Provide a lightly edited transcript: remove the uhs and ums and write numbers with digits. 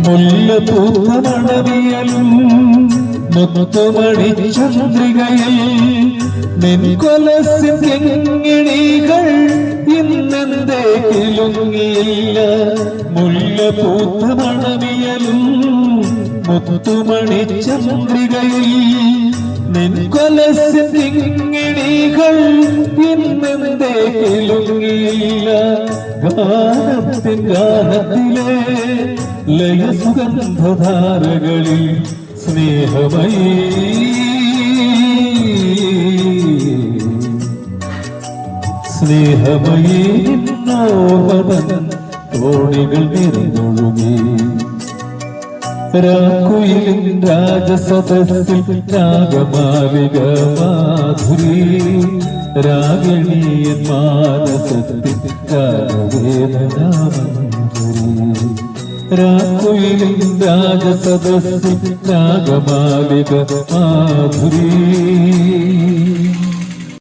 മുല്ലപ്പൂത്ത മണവിയലും Muthumani ചന്ദ്രികയിൽ നിൻകൊലസിൻ കിങ്ങിണികൾ ഇന്നെന്തേ കിലുങ്ങിയില്ല. മുല്ലപ്പൂത്ത മണവിയലും Muthumani ചന്ദ്രികയിൽ നിൻകൊലസിൻ കിങ്ങിണികൾ ഇന്നെന്തേ കിലുങ്ങിയില്ല. ഗാനത്തിൻ ഗാനത്തിലെ ലയസുഗന്ധധാരകളിൽ സ്നേഹമയീ സ്നേഹമയീ നോവതൻ തോണികൾ നിറഞ്ഞൊഴുകി. രാക്കുയിലിൻ രാജസദസ്സിൽ ragamalika Madhuri രാഗിണിയൻ മാനസത്തിൽ രാഗവേദനാമഞ്ജരി. രാക്കുയിലിൻ രാജസദസ്സിൽ ragamalika Madhuri